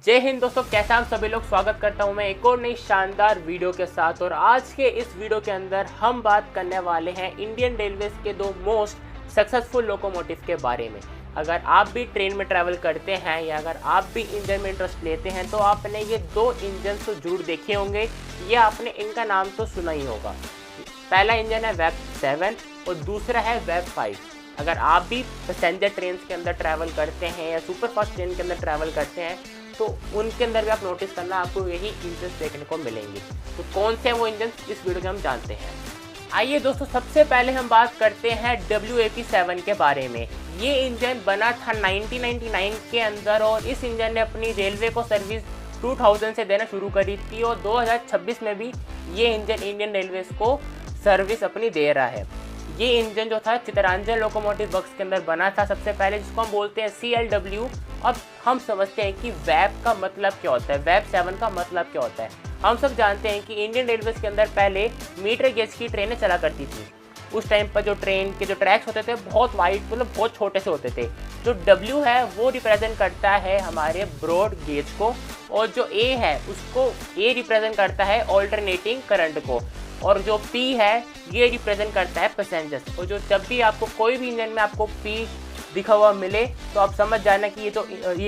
जय हिंद दोस्तों, कैसे हम सभी लोग। स्वागत करता हूं मैं एक और नई शानदार वीडियो के साथ। और आज के इस वीडियो के अंदर हम बात करने वाले हैं इंडियन रेलवेज के दो मोस्ट सक्सेसफुल लोकोमोटिव के बारे में। अगर आप भी ट्रेन में ट्रैवल करते हैं या अगर आप भी इंजन में इंटरेस्ट लेते हैं तो आपने ये दो इंजन तो जरूर देखे होंगे या आपने इनका नाम तो सुना ही होगा। पहला इंजन है वेब 7 और दूसरा है वेब 5। अगर आप भी पैसेंजर ट्रेन के अंदर ट्रैवल करते हैं या सुपर फास्ट ट्रेन के अंदर ट्रैवल करते हैं तो उनके अंदर भी आप नोटिस करना, आपको यही इंजन देखने को मिलेंगे। तो कौन से वो इंजन इस वीडियो में हम जानते हैं। आइए दोस्तों, सबसे पहले हम बात करते हैं WAP-7 के बारे में। ये इंजन बना था 1999 के अंदर और इस इंजन ने अपनी रेलवे को सर्विस 2000 से देना शुरू करी थी और 2026 में भी ये इंजन इंडियन रेलवेज को सर्विस अपनी दे रहा है। ये इंजन जो था चितरंजन लोकोमोटिव वर्क्स के अंदर बना था सबसे पहले, जिसको हम बोलते हैं CLW। अब हम समझते हैं कि वेब का मतलब क्या होता है, वेब 7 का मतलब क्या होता है। हम सब जानते हैं कि इंडियन रेलवेज के अंदर पहले मीटर गेज की ट्रेनें चला करती थी। उस टाइम पर जो ट्रेन के जो ट्रैक्स होते थे बहुत वाइड, मतलब बहुत छोटे से होते थे। जो W है वो रिप्रेजेंट करता है हमारे ब्रॉड गेज को और जो A है उसको A रिप्रेजेंट करता है ऑल्टरनेटिंग करंट को और जो P है ये रिप्रेजेंट करता है पैसेंजर्स। और जो जब भी आपको कोई भी इंजन में आपको P दिखा हुआ मिले तो आप समझ जाना कि ये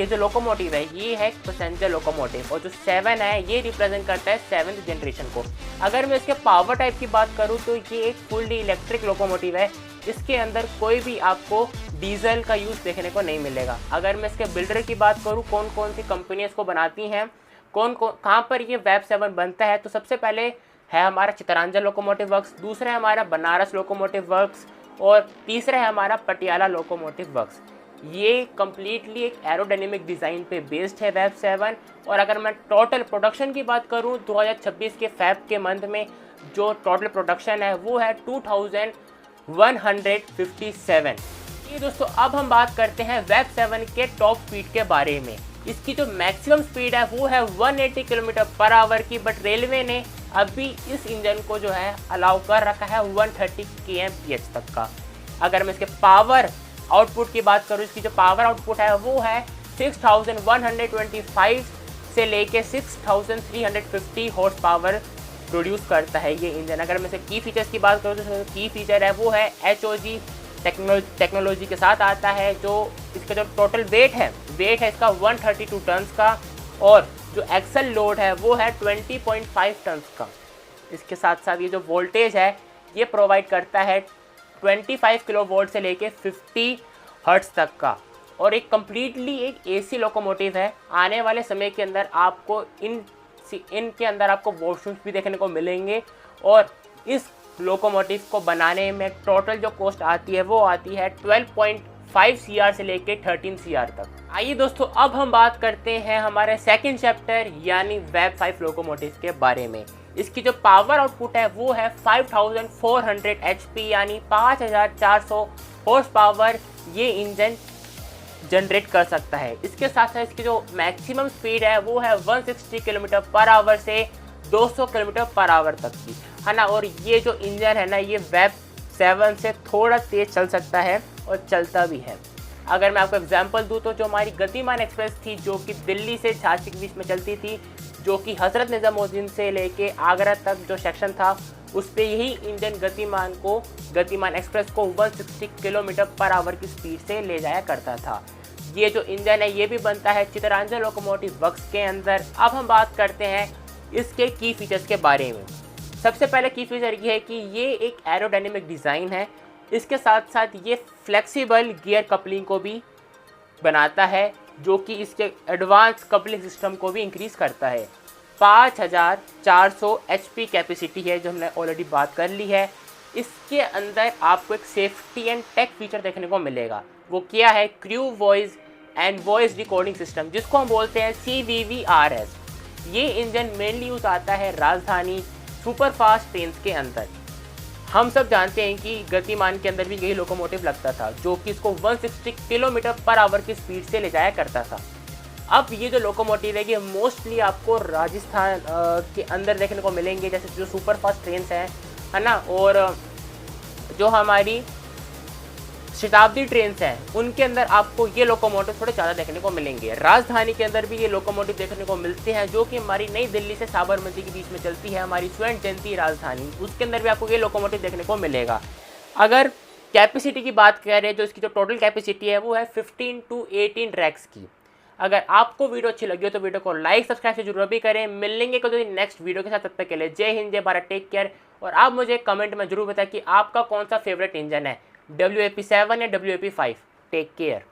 जो लोकोमोटिव है ये है पैसेंजर लोकोमोटिव। और जो 7 है ये रिप्रेजेंट करता है 7th जनरेशन को। अगर मैं इसके पावर टाइप की बात करूँ तो ये एक फुल्ली इलेक्ट्रिक लोकोमोटिव है। इसके अंदर कोई भी आपको डीजल का यूज़ देखने को नहीं मिलेगा। अगर मैं इसके बिल्डर की बात करूँ, कौन कौन सी कंपनी इसको बनाती हैं, कहाँ पर ये वेब 7 बनता है, तो सबसे पहले है हमारा चितरंजन लोकोमोटिव वर्क्स, दूसरा है हमारा बनारस लोकोमोटिव वर्क्स और तीसरा है हमारा पटियाला लोकोमोटिव वर्क्स। ये कम्प्लीटली एक एरोडायनेमिक डिज़ाइन पे बेस्ड है वेब 7। और अगर मैं टोटल प्रोडक्शन की बात करूँ 2026 के फेब के मंथ में जो टोटल प्रोडक्शन है वो है 2157। ये दोस्तों अब हम बात करते हैं वेब 7 के टॉप स्पीड के बारे में। इसकी जो मैक्सिमम स्पीड है वो है 180 किलोमीटर पर आवर की, बट रेलवे ने अभी इस इंजन को जो है अलाउ कर रखा है 130 kmph तक का। अगर मैं इसके पावर आउटपुट की बात करूँ, इसकी जो पावर आउटपुट है वो है 6125 से लेके 6350 हॉर्स पावर प्रोड्यूस करता है ये इंजन। अगर मैं इसके की फीचर्स की बात करूँ तो की फीचर है वो है HOG टेक्नोलॉजी के साथ आता है। जो इसका जो टोटल वेट है इसका 132 टन्स का और जो एक्सल लोड है वो है 20.5 टन्स का। इसके साथ साथ ये जो वोल्टेज है ये प्रोवाइड करता है 25 किलो वोल्ट से लेके 50 हर्ट्ज तक का। और एक कम्प्लीटली एक AC लोकोमोटिव है। आने वाले समय के अंदर आपको इनके अंदर आपको वॉशरूम्स भी देखने को मिलेंगे और इस लोकोमोटिव को बनाने में टोटल जो कॉस्ट आती है वो आती है 12.5 CR से लेके 13 CR तक। आइए दोस्तों, अब हम बात करते हैं हमारे सेकंड चैप्टर यानी वेब 5 लोकोमोटिव के बारे में। इसकी जो पावर आउटपुट है वो है 5400 HP यानी 5400 हॉर्स पावर ये इंजन जनरेट कर सकता है। इसके साथ साथ इसकी जो मैक्सिमम स्पीड है वो है 160 किलोमीटर पर आवर से 200 किलोमीटर पर आवर तक की, है ना। और ये जो इंजन है ना ये वेब 7 से थोड़ा तेज़ चल सकता है और चलता भी है। अगर मैं आपको एग्जांपल दूं तो जो हमारी गतिमान एक्सप्रेस थी जो कि दिल्ली से झांसी के बीच में चलती थी, जो कि हज़रत निज़ामुद्दीन से लेके आगरा तक जो सेक्शन था उस पर यही इंजन गतिमान एक्सप्रेस को 160 किलोमीटर पर आवर की स्पीड से ले जाया करता था। ये जो इंजन है ये भी बनता है चितरंजन लोकोमोटिव वर्क्स के अंदर। अब हम बात करते हैं इसके की फीचर्स के बारे में। सबसे पहले की फीचर ये है कि ये एक एरोडायनेमिक डिज़ाइन है। इसके साथ साथ ये फ्लेक्सिबल गियर कपलिंग को भी बनाता है जो कि इसके एडवांस कपलिंग सिस्टम को भी इंक्रीज़ करता है। 5400 HP कैपेसिटी है जो हमने ऑलरेडी बात कर ली है। इसके अंदर आपको एक सेफ्टी एंड टेक फीचर देखने को मिलेगा। वो क्या है? Crew voice and voice recording system, जिसको हम बोलते हैं CVVRS। ये इंजन मेनली यूज़ आता है राजधानी सुपरफास्ट ट्रेन के अंदर। हम सब जानते हैं कि गतिमान के अंदर भी यही लोकोमोटिव लगता था जो कि इसको 160 किलोमीटर पर आवर की स्पीड से ले जाया करता था। अब ये जो लोकोमोटिव है ये मोस्टली आपको राजस्थान के अंदर देखने को मिलेंगे, जैसे जो सुपर फास्ट ट्रेन है ना। और जो हमारी शताब्दी ट्रेन हैं उनके अंदर आपको ये लोकोमोटिव थोड़े ज़्यादा देखने को मिलेंगे। राजधानी के अंदर भी ये लोकोमोटिव देखने को मिलते हैं, जो कि हमारी नई दिल्ली से साबरमती के बीच में चलती है, हमारी स्वर्ण जयंती राजधानी, उसके अंदर भी आपको ये लोकोमोटिव देखने को मिलेगा। अगर कैपेसिटी की बात करें, जो इसकी जो टोटल कैपेसिटी है वो है 15 to 18 रैक्स की। अगर आपको वीडियो अच्छी लगी हो तो वीडियो को लाइक सब्सक्राइब से जरूर भी करें। मिलेंगे कभी नेक्स्ट वीडियो के साथ, तब तक के लिए जय हिंद, जय भारत, टेक केयर। और आप मुझे कमेंट में जरूर बताएं कि आपका कौन सा फेवरेट इंजन है, WAP7 या WAP5। Take care.